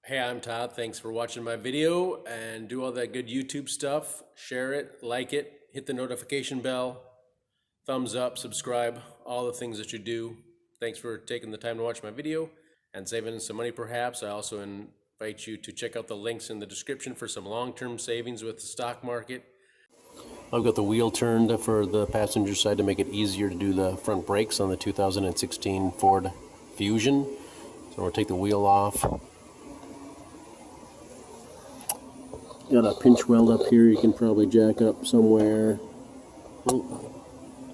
Hey, I'm Todd. Thanks for watching my video, and do all that good YouTube stuff. Share it, like it, hit the notification bell, thumbs up, subscribe, all the things that you do. Thanks for taking the time to watch my video and saving some money perhaps. I also invite you to check out the links in the description for some long-term savings with the stock market. I've got the wheel turned for the passenger side to make it easier to do the front brakes on the 2016 Ford Fusion. So we'll take the wheel off. Got a pinch weld up here you can probably jack up somewhere. Oh,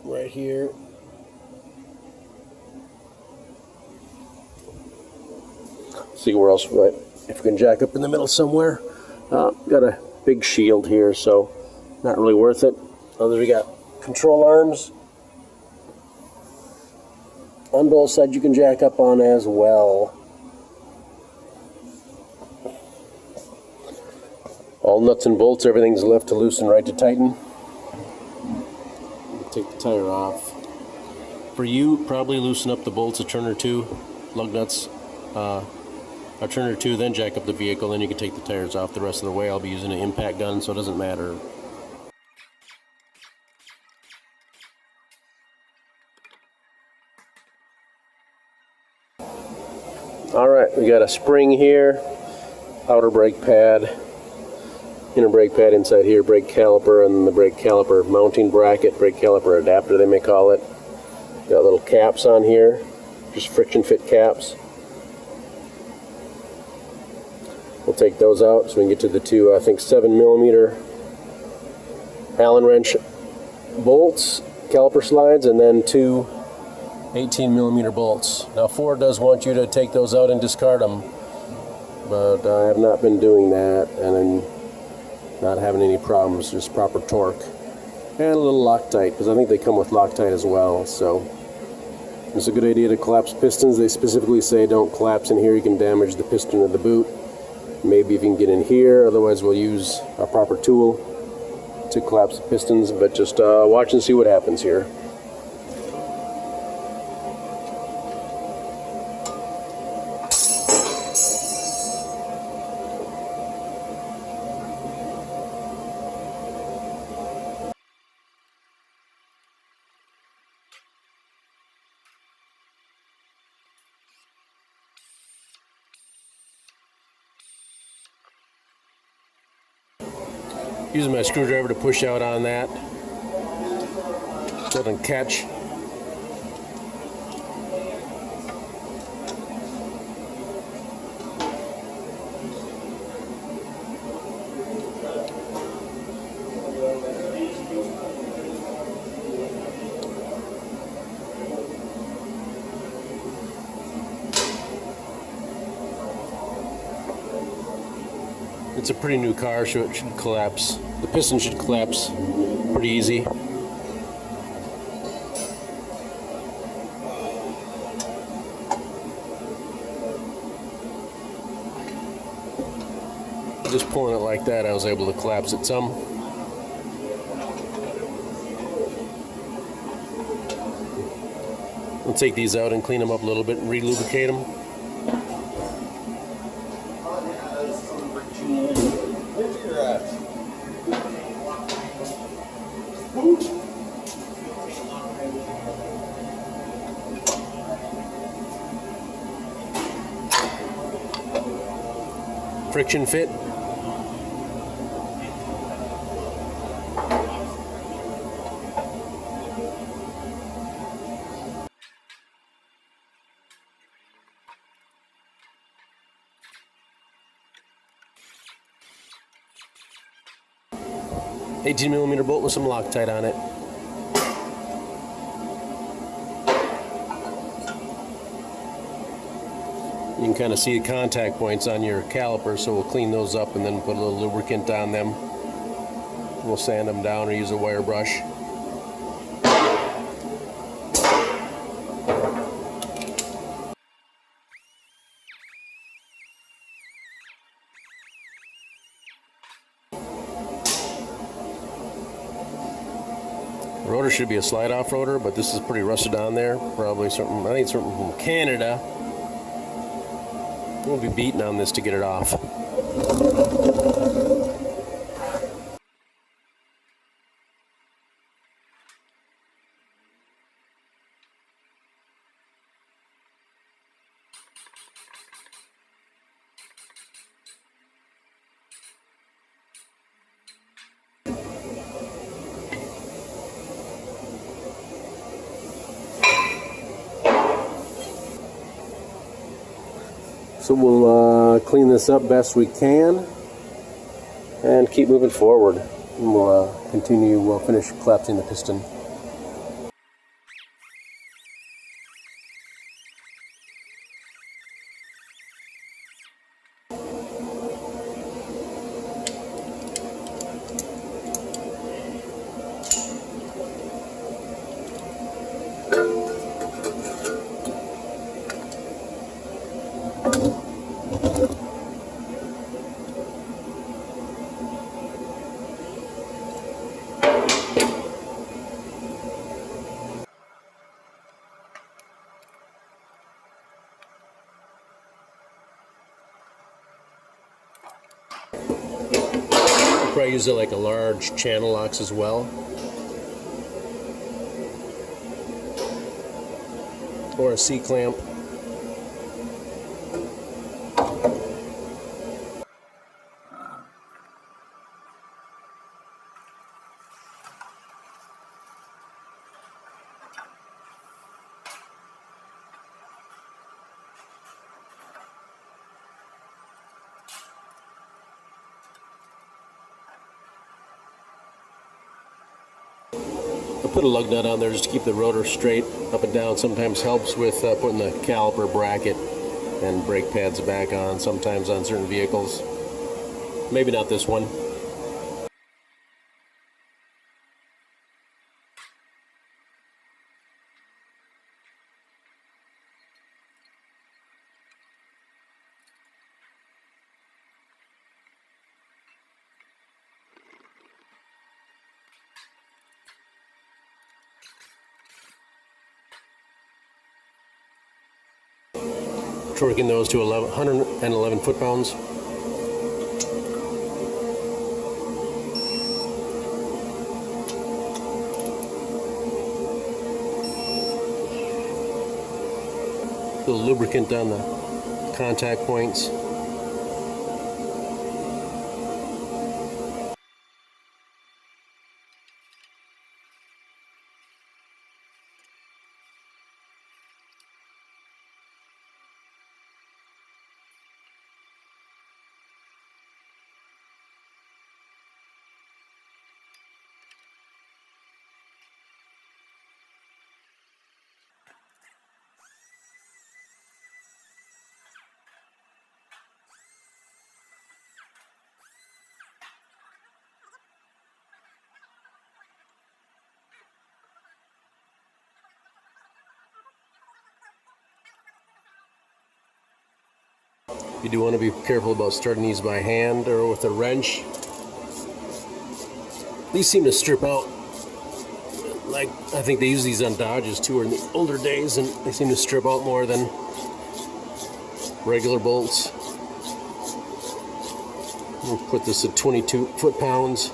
right here. See where else, right, if we can jack up in the middle somewhere. Got a big shield here, so not really worth it. Other we got control arms on both sides you can jack up on as well. All nuts and bolts, everything's left to loosen, right to tighten. Take the tire off. For you, probably loosen up the bolts a turn or two, lug nuts a turn or two, then jack up the vehicle, then you can take the tires off. The rest of the way I'll be using an impact gun, so it doesn't matter. Alright, we got a spring here, outer brake pad, inner brake pad inside here, brake caliper, and the brake caliper mounting bracket, brake caliper adapter they may call it. Got little caps on here, just friction fit caps. We'll take those out so we can get to the two, I think 7mm Allen wrench bolts, caliper slides, and then two 18mm bolts. Now Ford does want you to take those out and discard them, but I have not been doing that, and I'm not having any problems, just proper torque. And a little Loctite, because I think they come with Loctite as well, so it's a good idea to collapse pistons. They specifically say don't collapse in here, you can damage the piston or the boot. Maybe if you can get in here, otherwise we'll use a proper tool to collapse the pistons, but just watch and see what happens here. Using my screwdriver to push out on that so it doesn't catch. It's a pretty new car, so it should collapse. The piston should collapse pretty easy. Just pulling it like that, I was able to collapse it some. We'll take these out and clean them up a little bit and re-lubricate them. Friction fit. $18mm bolt with some Loctite on it. You can kind of see the contact points on your caliper, so we'll clean those up and then put a little lubricant on them. We'll sand them down or use a wire brush. Rotor should be a slide-off rotor, but this is pretty rusted on there. Probably something, I think it's something from Canada. We'll be beating on this to get it off. So we'll clean this up best we can and keep moving forward. And we'll finish collapsing the piston. Probably use it like a large channel locks as well, or a C-clamp. Put a lug nut on there just to keep the rotor straight up and down. Sometimes helps with putting the caliper bracket and brake pads back on, sometimes on certain vehicles. Maybe not this one. Torquing those to 111 foot-pounds. A little lubricant on the contact points. You do want to be careful about starting these by hand or with a wrench. These seem to strip out. Like, I think they use these on Dodges too, or in the older days, and they seem to strip out more than regular bolts. We'll put this at 22 foot-pounds.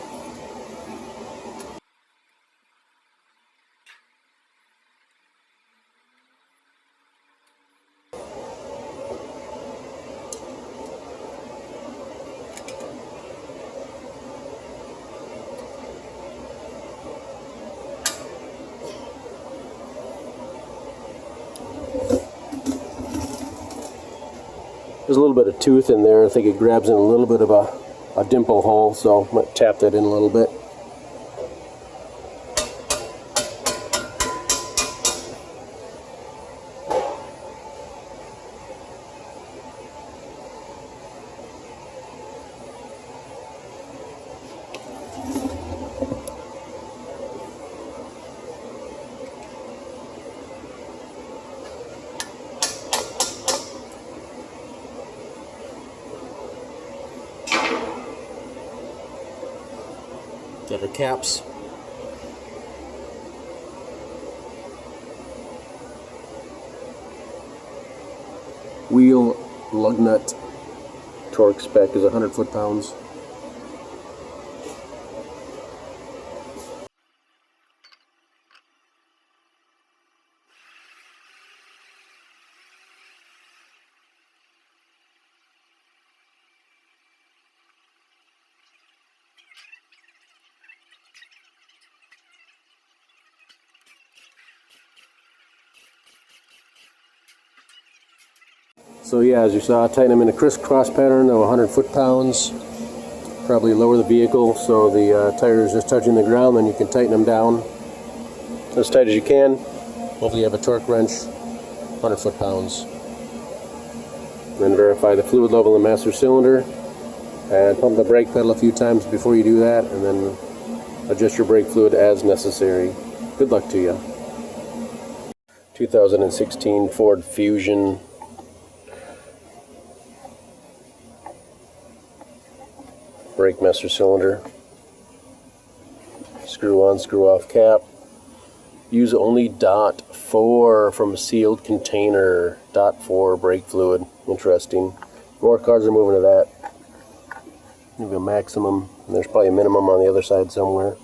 There's a little bit of tooth in there. I think it grabs in a little bit of a dimple hole, so I might tap that in a little bit. Got our caps. Wheel lug nut torque spec is 100 foot-pounds. So yeah, as you saw, tighten them in a crisscross pattern of 100 foot-pounds. Probably lower the vehicle so the tire is just touching the ground, then you can tighten them down as tight as you can. Hopefully you have a torque wrench, 100 foot-pounds. Then verify the fluid level in the master cylinder and pump the brake pedal a few times before you do that, and then adjust your brake fluid as necessary. Good luck to you. 2016 Ford Fusion. Brake master cylinder. Screw on, screw off cap. Use only .4 from a sealed container. .4 brake fluid. Interesting. More cars are moving to that. Maybe a maximum. And there's probably a minimum on the other side somewhere.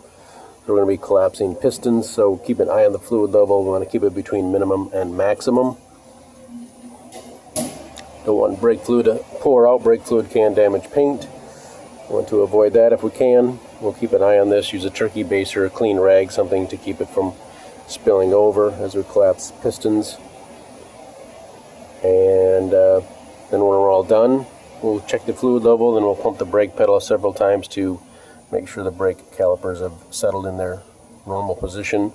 We're going to be collapsing pistons, so keep an eye on the fluid level. We want to keep it between minimum and maximum. Don't want brake fluid to pour out. Brake fluid can damage paint. We want to avoid that if we can. We'll keep an eye on this. Use a turkey base or a clean rag, something to keep it from spilling over as we collapse pistons. And then when we're all done, we'll check the fluid level, then we'll pump the brake pedal several times to make sure the brake calipers have settled in their normal position,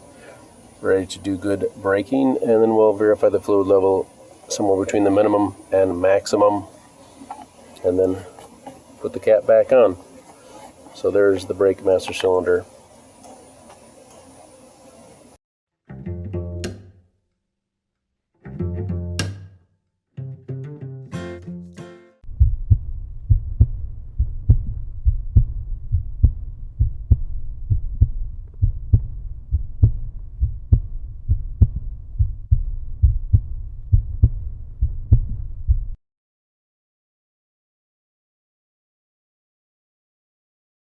ready to do good braking. And then we'll verify the fluid level somewhere between the minimum and maximum, and then put the cap back on. So there's the brake master cylinder.